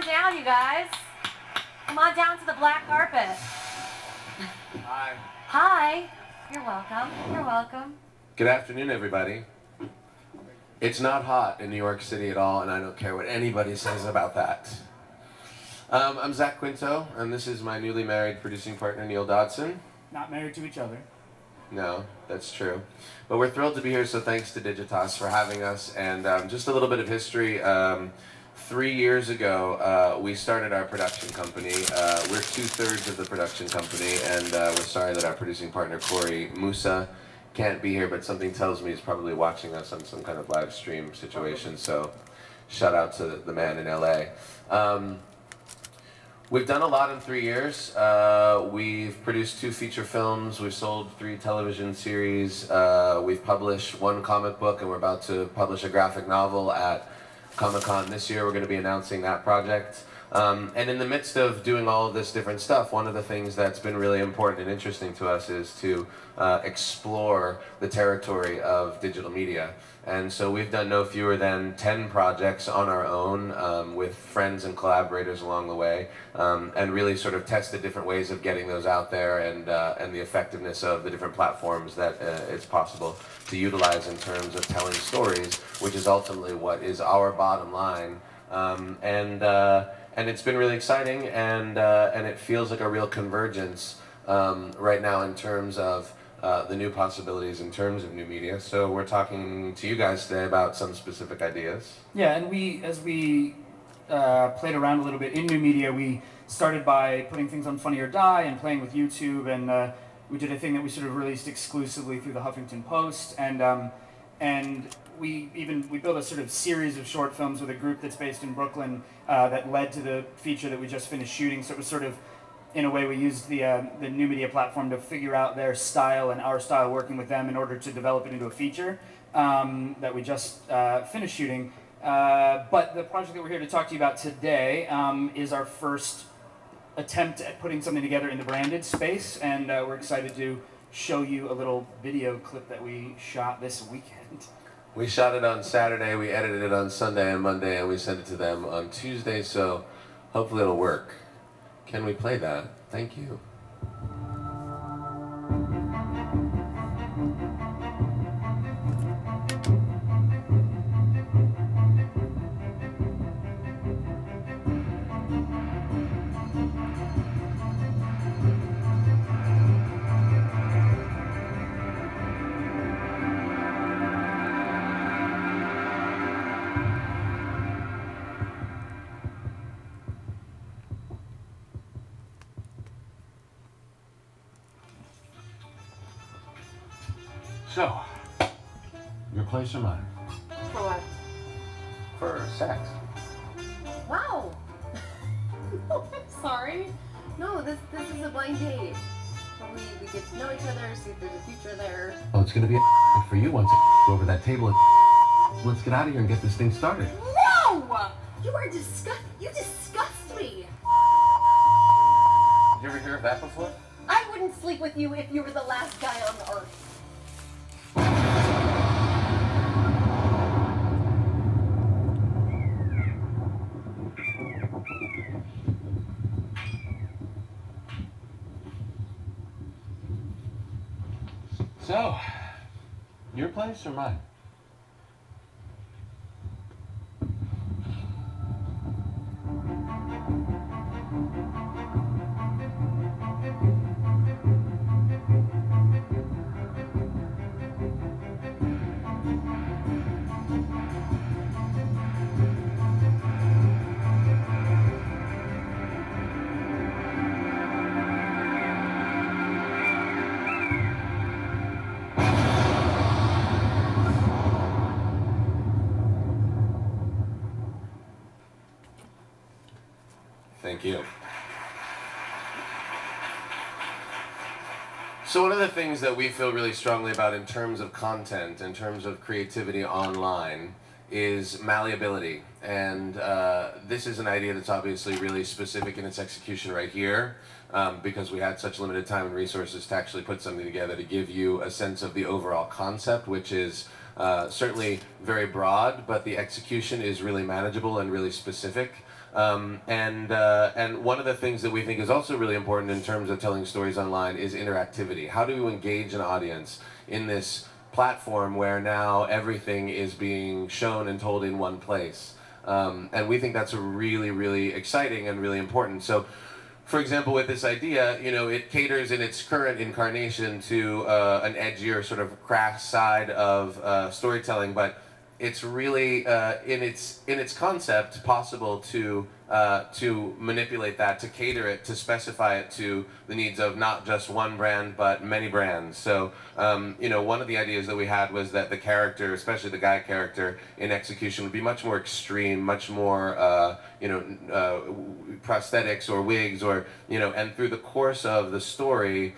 on down, you guys. Come on down to the black carpet. Hi. Hi. You're welcome. You're welcome. Good afternoon, everybody. It's not hot in New York City at all, and I don't care what anybody says about that. I'm Zach Quinto, and this is my newly married producing partner, Neal Dodson. Not married to each other. No, that's true. But we're thrilled to be here, so thanks to Digitas for having us. And just a little bit of history. 3 years ago, we started our production company. We're 2/3 of the production company, and we're sorry that our producing partner, Corey Musa, can't be here, but something tells me he's probably watching us on some kind of live stream situation, so shout out to the man in LA. We've done a lot in 3 years. We've produced 2 feature films, we've sold 3 television series, we've published 1 comic book, and we're about to publish a graphic novel at Comic-Con this year. We're going to be announcing that project. And in the midst of doing all of this different stuff, one of the things that's been really important and interesting to us is to explore the territory of digital media. And so we've done no fewer than 10 projects on our own with friends and collaborators along the way, and really sort of tested different ways of getting those out there and the effectiveness of the different platforms that it's possible to utilize in terms of telling stories, which is ultimately what is our bottom line. And it's been really exciting, and it feels like a real convergence right now in terms of the new possibilities in terms of new media. So we're talking to you guys today about some specific ideas. Yeah, and as we played around a little bit in new media, we started by putting things on Funny or Die and playing with YouTube, and we did a thing that we sort of released exclusively through the Huffington Post, and we built a sort of series of short films with a group that's based in Brooklyn that led to the feature that we just finished shooting. So it was sort of, in a way, we used the new media platform to figure out their style and our style working with them in order to develop it into a feature that we just finished shooting. But the project that we're here to talk to you about today is our first attempt at putting something together in the branded space, and we're excited to show you a little video clip that we shot this weekend. We shot it on Saturday, we edited it on Sunday and Monday, and we sent it to them on Tuesday, so hopefully it'll work. Can we play that? Thank you. So, your place or mine? For what? For sex. Wow. No, I'm sorry. No, this is a blind date. We get to know each other, see if there's a future there. Oh, it's gonna be a for you once over that table. Let's get out of here and get this thing started. No! You are disgusting. You disgust me. You ever hear of that before? I wouldn't sleep with you if you were the last guy on earth. So, your place or mine? Thank you. So one of the things that we feel really strongly about in terms of content, in terms of creativity online, is malleability. And this is an idea that's obviously really specific in its execution right here, because we had such limited time and resources to actually put something together to give you a sense of the overall concept, which is certainly very broad, but the execution is really manageable and really specific. And one of the things that we think is also really important in terms of telling stories online is interactivity. How do you engage an audience in this platform where now everything is being shown and told in one place? And we think that's really, really exciting and really important. So, for example, with this idea, it caters in its current incarnation to an edgier, sort of crass side of storytelling, but it's really in its concept possible to manipulate that, to cater it, to specify it to the needs of not just one brand but many brands. So one of the ideas that we had was that the character, especially the guy character in execution, would be much more extreme, much more prosthetics or wigs, or and through the course of the story,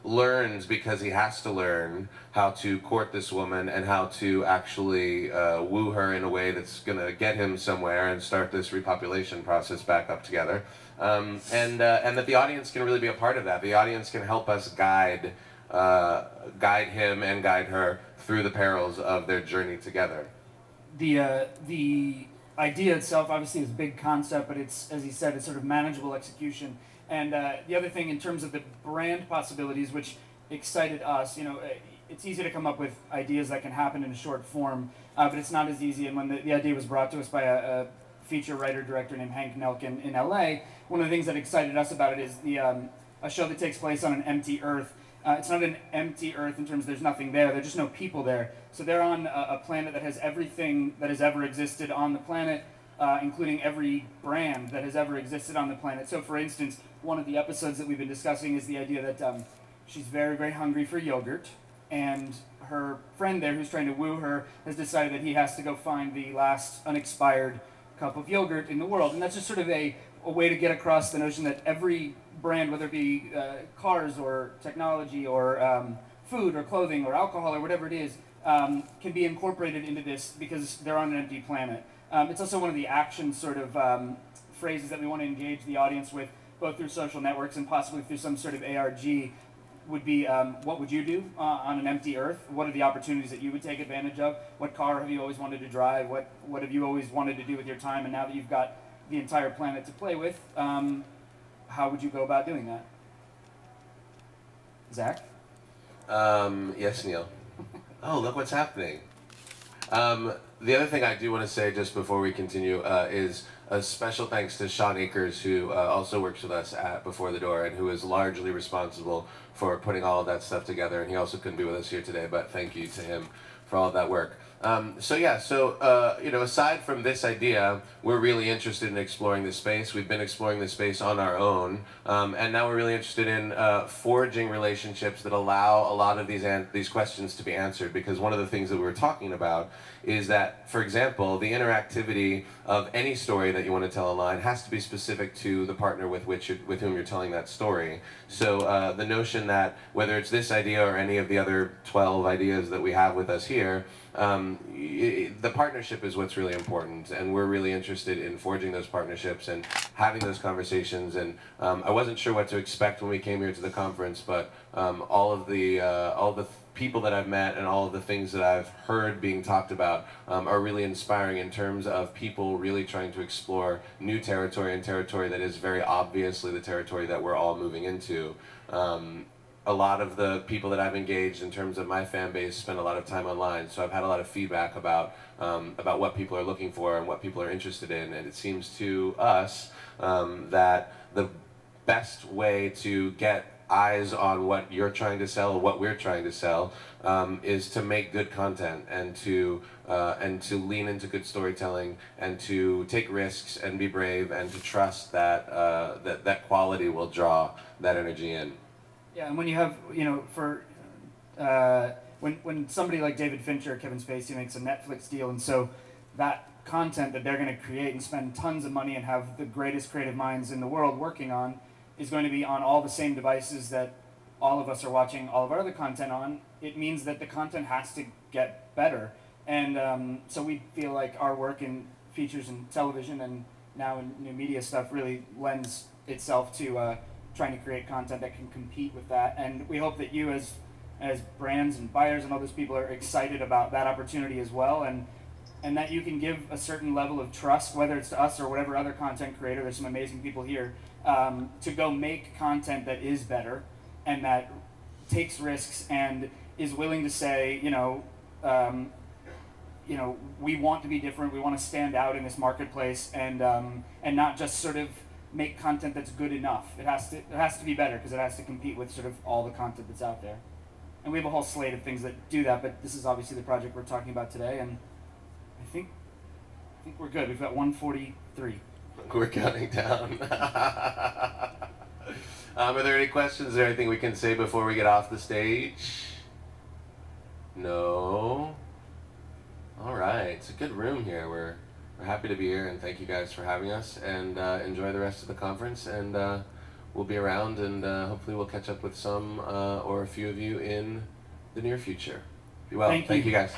learns, because he has to learn how to court this woman and how to actually woo her in a way that's going to get him somewhere and start this repopulation process back up together. And that the audience can really be a part of that. The audience can help us guide him and guide her through the perils of their journey together. The idea itself obviously is a big concept, but it's, as he said, it's sort of manageable execution. And the other thing in terms of the brand possibilities, which excited us, it's easy to come up with ideas that can happen in a short form, but it's not as easy. And when the idea was brought to us by a feature writer-director named Hank Nelkin in LA, one of the things that excited us about it is a show that takes place on an empty Earth. It's not an empty Earth in terms of there's nothing there, there's just no people there. So they're on a planet that has everything that has ever existed on the planet, including every brand that has ever existed on the planet. So for instance, one of the episodes that we've been discussing is the idea that she's very, very hungry for yogurt, and her friend there who's trying to woo her has decided that he has to go find the last unexpired cup of yogurt in the world. And that's just sort of a way to get across the notion that every brand, whether it be cars or technology or food or clothing or alcohol or whatever it is, can be incorporated into this because they're on an empty planet. It's also one of the action sort of phrases that we want to engage the audience with, both through social networks and possibly through some sort of ARG, would be what would you do on an empty Earth? What are the opportunities that you would take advantage of? What car have you always wanted to drive? What have you always wanted to do with your time? And now that you've got the entire planet to play with, how would you go about doing that? Zach? Yes, Neil. Oh, look what's happening. The other thing I do want to say just before we continue is a special thanks to Sean Akers, who also works with us at Before the Door and who is largely responsible for putting all of that stuff together. And he also couldn't be with us here today, but thank you to him for all of that work. Aside from this idea, we're really interested in exploring this space. We've been exploring this space on our own, and now we're really interested in forging relationships that allow a lot of these questions to be answered. Because one of the things that we were talking about is that, for example, the interactivity of any story that you want to tell online has to be specific to the partner with whom you're telling that story. So the notion that whether it's this idea or any of the other 12 ideas that we have with us here, the partnership is what's really important, and we're really interested in forging those partnerships and having those conversations. And I wasn't sure what to expect when we came here to the conference, but all of the people that I've met and all of the things that I've heard being talked about are really inspiring in terms of people really trying to explore new territory, and territory that is very obviously the territory that we're all moving into. A lot of the people that I've engaged in terms of my fan base spend a lot of time online, so I've had a lot of feedback about what people are looking for and what people are interested in, and it seems to us that the best way to get eyes on what you're trying to sell, or what we're trying to sell, is to make good content and to lean into good storytelling and to take risks and be brave and to trust that that quality will draw that energy in. Yeah, and when you have, when somebody like David Fincher or Kevin Spacey makes a Netflix deal, and so that content that they're going to create and spend tons of money and have the greatest creative minds in the world working on is going to be on all the same devices that all of us are watching all of our other content on, it means that the content has to get better. And so we feel like our work in features and television and now in new media stuff really lends itself to trying to create content that can compete with that. And we hope that you, as as brands and buyers and all those people are excited about that opportunity as well, and that you can give a certain level of trust, whether it's to us or whatever other content creator. There's some amazing people here, to go make content that is better and that takes risks and is willing to say, we want to be different, we want to stand out in this marketplace, and not just sort of make content that's good enough. It has to be better because it has to compete with sort of all the content that's out there. And we have a whole slate of things that do that, but this is obviously the project we're talking about today, and I think we're good. We've got 143. We're counting down. Are there any questions? Is there anything we can say before we get off the stage? No? All right. It's a good room here. We're happy to be here, and thank you guys for having us, and enjoy the rest of the conference, and we'll be around, and hopefully we'll catch up with some or a few of you in the near future. Be well. Thank you guys.